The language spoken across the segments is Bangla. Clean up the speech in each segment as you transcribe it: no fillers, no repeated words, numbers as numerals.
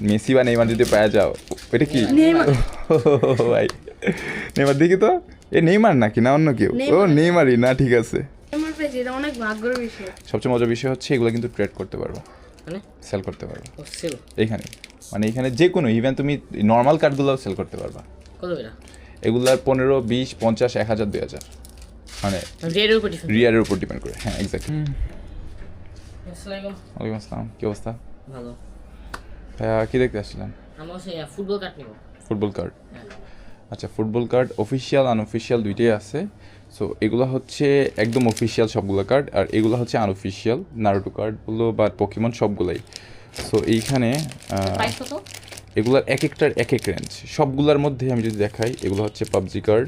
মেসি বা নেইমার যদি পাওয়া যাও, এটা কি ভাই? নেইমার দেখি তো, এ নেইমার নাকি না অন্য কেউ? ও নেইমারই না, ঠিক আছে। অনেক ভাগ্যের বিষয়। সবচেয়ে মজার বিষয় হচ্ছে এগুলো কিন্তু ট্রেড করতে পারবো, মানে সেল করতে পারবো সেল এইখানে। মানে এখানে যে কোনো ইভেন তুমি নর্মাল কার্ডগুলোও সেল করতে পারবা। কত এটা? এগুলার 15, 20, 50, 1000, 2000, মানে রিয়ারের উপর ডিপেন্ড। রিয়ারের উপর ডিপেন্ড করে। হ্যাঁ, এক্স্যাক্টলি। আসসালামু ওয়ালাইকুম আসসালাম, কি অবস্থা? ভালো। ভাইয়া কি দেখতে আসছিলাম? আমরা হচ্ছে ফুটবল কার্ড নিব। Football card? আচ্ছা, ফুটবল কার্ড অফিসিয়াল আনঅফিসিয়াল দুইটাই আছে। সো এগুলো হচ্ছে একদম অফিসিয়াল সবগুলো কার্ড, আর এগুলো হচ্ছে আনঅফিসিয়াল নারুটো কার্ডগুলো বা পোকেমন সবগুলাই। সো এইখানে প্রাইস কত? এগুলোর এক একটার এক এক রেঞ্জ। সবগুলোর মধ্যে আমি যদি দেখাই, এগুলো হচ্ছে পাবজি কার্ড।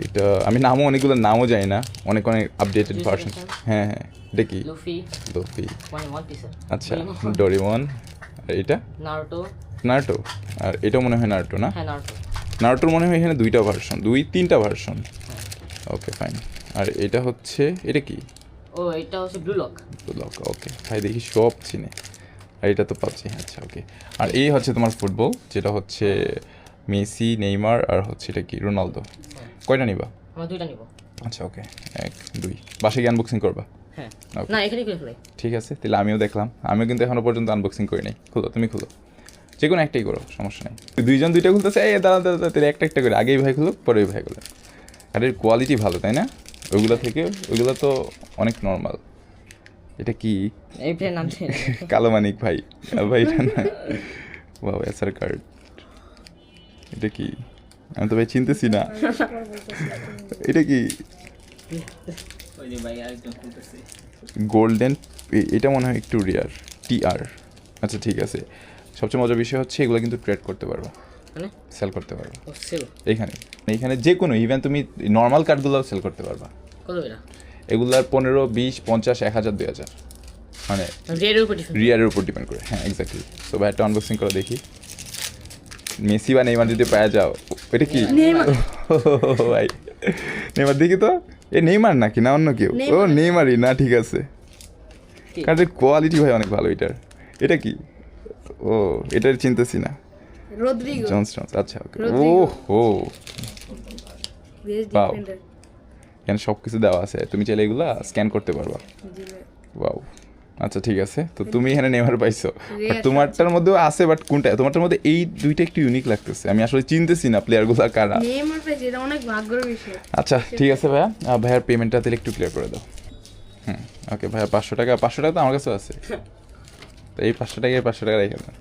এটা আমি অনেকগুলোর নামও জানি না, অনেক আপডেটেড ভার্সন। হ্যাঁ হ্যাঁ, এটা কি? Luffy Luffy. ওয়ান পিসের। আচ্ছা, ডোরেমন। আর এটা নারুটো। নারুটো। আর এটা মনে হয় নারুটো না? হ্যাঁ নারুটো। নারুটোর মনে হয় এখানে দুইটা ভার্সন, 2-3টা ভার্সন। Okay fine. আর এটা হচ্ছে, এটা কি? ও এটা হচ্ছে ব্লু লক। ওকে ভাই, দেখি সব চিনে। আর এটা তো পাচ্ছি। আচ্ছা ওকে। আর এই হচ্ছে তোমার ফুটবল, যেটা হচ্ছে মেসি, নেইমার, আর হচ্ছে এটা কি, রোনালদো। কয়টা নিবা? আমরা দুইটা নিব। আচ্ছা ওকে, 1, 2। বাসায় গিয়ে আনবক্সিং করবা? হ্যাঁ। Okay. না এখানে করে ফেলাই। ঠিক আছে, তাহলে আমিও দেখলাম। আমিও কিন্তু এখনো পর্যন্ত আনবক্সিং করি নাই। খুলো, তুমি খুলো, যে কোনো একটাই করো, সমস্যা নেই। দুইজন দুইটা খুলতেছে, এই দাঁড়া দাঁড়া, তাহলে একটা একটা করে, আগেই ভাই খুলুক, পরে ওই ভাই খুলো। আর এর কোয়ালিটি ভালো, তাই না? ওইগুলো থেকে ওইগুলো তো অনেক নর্মাল। এটা কি? এই প্লেয়ার নাম ছিল কালো মানিক ভাই। ভাই এটা না, ওয়াও, এসআর কার্ড। এটা কি? আমি তো ভাই চিনতেছি না। এটা কি? ওই যে ভাই আরেকজন খুলতেছে। গোল্ডেন। এটা মনে হয় একটু রেয়ার, টিআর। আচ্ছা ঠিক আছে। সবচেয়ে মজার বিষয় হচ্ছে এগুলো কিন্তু ট্রেড করতে পারবো, মানে সেল করতে পারবো সেল। এইখানে যে কোনো ইভেন তুমি নর্মাল কার্ডগুলোও সেল করতে পারবা। কত এটা? এগুলার 15, 20, 50, 1000, 2000, মানে রিয়ারের উপর ডিপেন্ড। রিয়ারের উপর ডিপেন্ড করে। হ্যাঁ এক্স্যাক্টলি। সো ভাই একটা আনবক্সিং করে দেখি। মেসি বা নেইমার যদি পাওয়া যাও, এটা কি? ভাই নেইমার দেখি তো, এ নেইমার নাকি না অন্য কেউ? ও নেইমারই না, ঠিক আছে। কার্ডের কোয়ালিটি ভাই অনেক ভালো এটার। এটা কি? ও, এটার চিনতেছি না। রদ্রিগো। জনস। আচ্ছা ওকে। ও রদ্রিগো। হো, বেস্ট Wow. ডিফেন্ডার। এখানে সব কিছু দেওয়া আছে, তুমি চাইলে এগুলা স্ক্যান করতে পারবা। জি ভাই। ওয়াও। আচ্ছা ঠিক আছে, তো তুমি এখানে নেইমার পাইছো। Rare তোমারটার মধ্যেও আছে, বাট কোনটা তোমারটার মধ্যে? এই দুইটা একটু ইউনিক লাগতেছে, আমি আসলে চিনতেছি না প্লেয়ারগুলো কারা। নেইমার পেয়েছে, এটা অনেক ভাগ্যের বিষয়। আচ্ছা ঠিক আছে ভাইয়া, ভাইয়ার পেমেন্টটা তাহলে একটু ক্লিয়ার করে দাও। ওকে ভাইয়া, 500 টাকা। 500 টাকা তো আমার কাছেও আছে, তো এই 500 টাকা রেখে দাও।